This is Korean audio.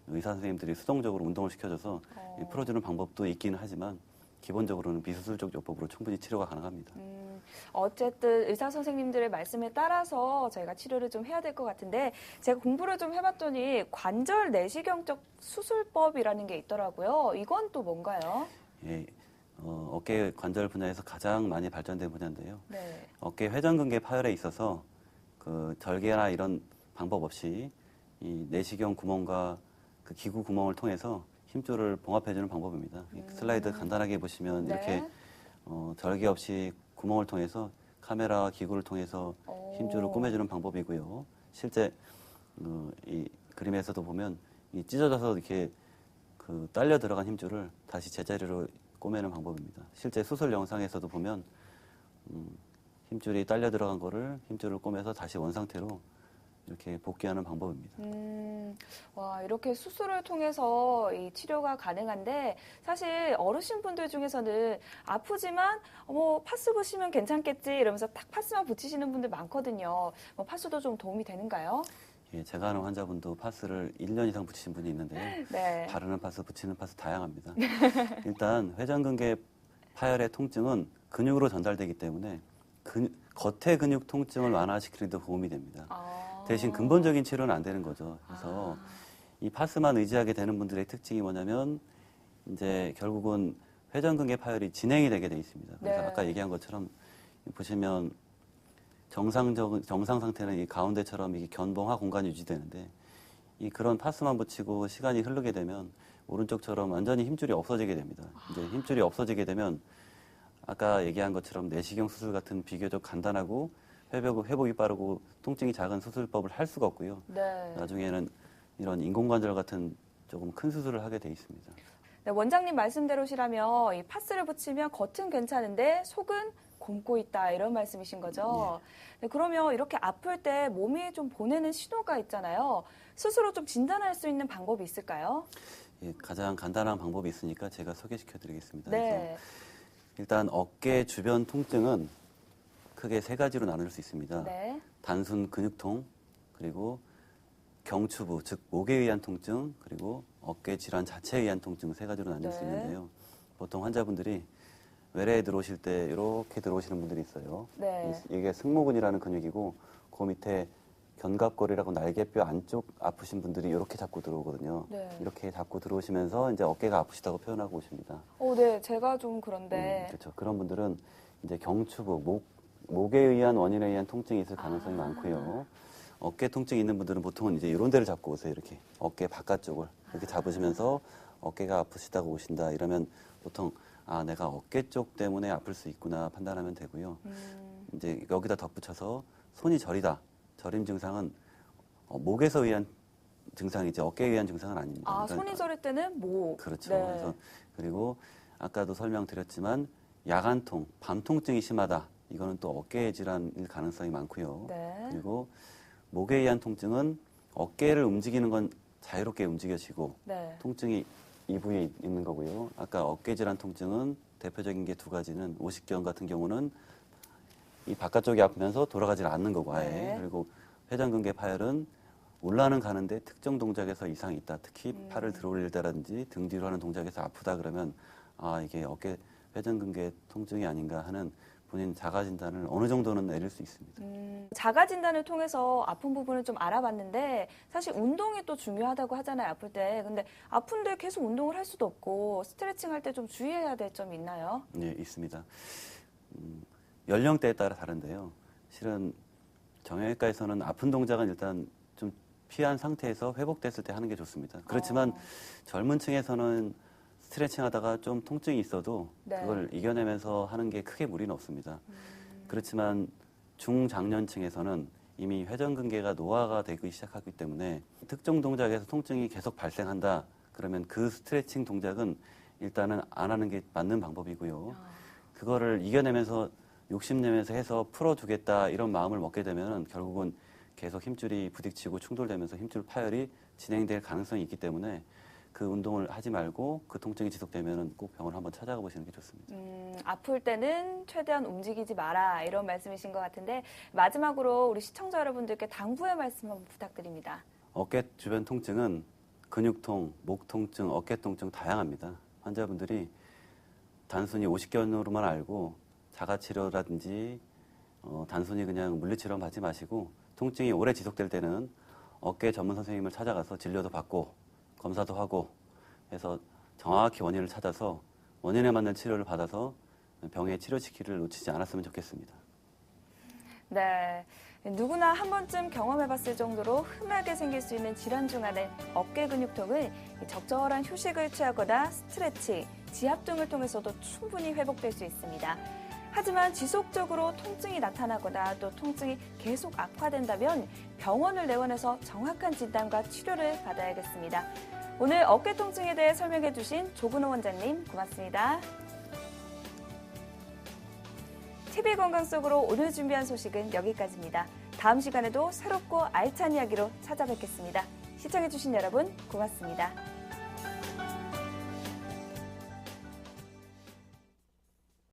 의사 선생님들이 수동적으로 운동을 시켜줘서 풀어주는 방법도 있기는 하지만 기본적으로는 비수술적 요법으로 충분히 치료가 가능합니다. 어쨌든 의사 선생님들의 말씀에 따라서 저희가 치료를 좀 해야 될 것 같은데 제가 공부를 좀 해봤더니 관절 내시경적 수술법이라는 게 있더라고요. 이건 또 뭔가요? 예, 어깨 관절 분야에서 가장 많이 발전된 분야인데요. 네. 어깨 회전근개 파열에 있어서 그 절개나 이런 방법 없이 이 내시경 구멍과 그 기구 구멍을 통해서 힘줄을 봉합해주는 방법입니다. 슬라이드 간단하게 보시면 네. 이렇게 절개 없이 구멍을 통해서 카메라와 기구를 통해서 힘줄을 꼬매주는 방법이고요. 실제 이 그림에서도 보면 이 찢어져서 이렇게 그 딸려 들어간 힘줄을 다시 제자리로 꼬매는 방법입니다. 실제 수술 영상에서도 보면 힘줄이 딸려 들어간 거를 힘줄을 꼬매서 다시 원상태로 이렇게 복귀하는 방법입니다. 와, 이렇게 수술을 통해서 이 치료가 가능한데 사실 어르신분들 중에서는 아프지만 뭐 파스 붙이면 괜찮겠지 이러면서 딱 파스만 붙이시는 분들 많거든요. 뭐 파스도 좀 도움이 되는가요? 예, 제가 아는 환자분도 파스를 1년 이상 붙이신 분이 있는데요. 네. 바르는 파스, 붙이는 파스 다양합니다. 일단 회전근개 파열의 통증은 근육으로 전달되기 때문에 겉의 근육 통증을 완화시키는 데 도움이 됩니다. 대신 근본적인 치료는 안 되는 거죠. 그래서 이 파스만 의지하게 되는 분들의 특징이 뭐냐면 이제 결국은 회전근개 파열이 진행이 되게 돼 있습니다. 그래서 네. 아까 얘기한 것처럼 보시면 정상 상태는 이 가운데처럼 이게 견봉하 공간이 유지되는데 이 그런 파스만 붙이고 시간이 흐르게 되면 오른쪽처럼 완전히 힘줄이 없어지게 됩니다. 이제 힘줄이 없어지게 되면 아까 얘기한 것처럼 내시경 수술 같은 비교적 간단하고 회복이 빠르고 통증이 작은 수술법을 할 수가 없고요. 네. 나중에는 이런 인공관절 같은 조금 큰 수술을 하게 돼 있습니다. 네, 원장님 말씀대로시라면 이 파스를 붙이면 겉은 괜찮은데 속은 곪고 있다 이런 말씀이신 거죠? 네, 그러면 이렇게 아플 때 몸이 좀 보내는 신호가 있잖아요. 스스로 좀 진단할 수 있는 방법이 있을까요? 예, 가장 간단한 방법이 있으니까 제가 소개시켜 드리겠습니다. 네. 그래서 일단 어깨 주변 통증은 크게 세 가지로 나눌 수 있습니다. 네. 단순 근육통, 그리고 경추부, 즉 목에 의한 통증, 그리고 어깨 질환 자체에 의한 통증 세 가지로 나눌 수 있는데요. 보통 환자분들이 외래에 들어오실 때 이렇게 들어오시는 분들이 있어요. 네. 이게 승모근이라는 근육이고 그 밑에 견갑골이라고 날개뼈 안쪽 아프신 분들이 이렇게 잡고 들어오거든요. 네. 이렇게 잡고 들어오시면서 이제 어깨가 아프시다고 표현하고 오십니다. 네, 제가 좀 그런데. 그렇죠. 그런 분들은 이제 경추부, 목에 의한 원인에 의한 통증이 있을 가능성이 많고요. 어깨 통증이 있는 분들은 보통은 이제 이런 데를 잡고 오세요. 이렇게 어깨 바깥쪽을 이렇게 잡으시면서 어깨가 아프시다고 오신다. 이러면 보통 내가 어깨 쪽 때문에 아플 수 있구나 판단하면 되고요. 이제 여기다 덧붙여서 손이 저리다. 저림 증상은 목에서 의한 증상이지 어깨에 의한 증상은 아닙니다. 그러니까 손이 저릴 때는 목. 그렇죠. 네. 그래서 그리고 아까도 설명드렸지만 야간통, 밤 통증이 심하다. 이거는 또 어깨 질환일 가능성이 많고요. 네. 그리고 목에 의한 통증은 어깨를 움직이는 건 자유롭게 움직여지고 네. 통증이 이 부위에 있는 거고요. 아까 어깨 질환 통증은 대표적인 게 두 가지는 오십견 같은 경우는 이 바깥쪽이 아프면서 돌아가지 않는 거고 아예. 네. 그리고 회전근개 파열은 올라는 가는데 특정 동작에서 이상이 있다. 특히 팔을 들어 올릴 때라든지 등 뒤로 하는 동작에서 아프다 그러면 이게 어깨 회전근개 통증이 아닌가 하는 본인 자가 진단을 어느 정도는 내릴 수 있습니다. 자가 진단을 통해서 아픈 부분을 좀 알아봤는데 사실 운동이 또 중요하다고 하잖아요. 아플 때. 근데 아픈데 계속 운동을 할 수도 없고 스트레칭 할 때 좀 주의해야 될 점이 있나요? 네, 있습니다. 연령대에 따라 다른데요. 실은 정형외과에서는 아픈 동작은 일단 좀 피한 상태에서 회복됐을 때 하는 게 좋습니다. 그렇지만 젊은 층에서는 스트레칭 하다가 좀 통증이 있어도 네. 그걸 이겨내면서 하는 게 크게 무리는 없습니다. 그렇지만 중장년층에서는 이미 회전근개가 노화가 되기 시작하기 때문에 특정 동작에서 통증이 계속 발생한다. 그러면 그 스트레칭 동작은 일단은 안 하는 게 맞는 방법이고요. 그거를 이겨내면서 욕심내면서 해서 풀어주겠다 이런 마음을 먹게 되면 결국은 계속 힘줄이 부딪히고 충돌되면서 힘줄 파열이 진행될 가능성이 있기 때문에 그 운동을 하지 말고 그 통증이 지속되면 꼭 병원을 한번 찾아가 보시는 게 좋습니다. 아플 때는 최대한 움직이지 마라 이런 말씀이신 것 같은데 마지막으로 우리 시청자 여러분들께 당부의 말씀 한번 부탁드립니다. 어깨 주변 통증은 근육통, 목 통증, 어깨 통증 다양합니다. 환자분들이 단순히 오십견으로만 알고 자가치료라든지 단순히 그냥 물리치료 받지 마시고 통증이 오래 지속될 때는 어깨 전문 선생님을 찾아가서 진료도 받고 검사도 하고 해서 정확히 원인을 찾아서 원인에 맞는 치료를 받아서 병의 치료 시기를 놓치지 않았으면 좋겠습니다. 네. 누구나 한 번쯤 경험해봤을 정도로 흔하게 생길 수 있는 질환 중 하나인 어깨 근육통은 적절한 휴식을 취하거나 스트레칭, 지압 등을 통해서도 충분히 회복될 수 있습니다. 하지만 지속적으로 통증이 나타나거나 또 통증이 계속 악화된다면 병원을 내원해서 정확한 진단과 치료를 받아야겠습니다. 오늘 어깨 통증에 대해 설명해 주신 조근호 원장님 고맙습니다. TV 건강 속으로 오늘 준비한 소식은 여기까지입니다. 다음 시간에도 새롭고 알찬 이야기로 찾아뵙겠습니다. 시청해 주신 여러분 고맙습니다.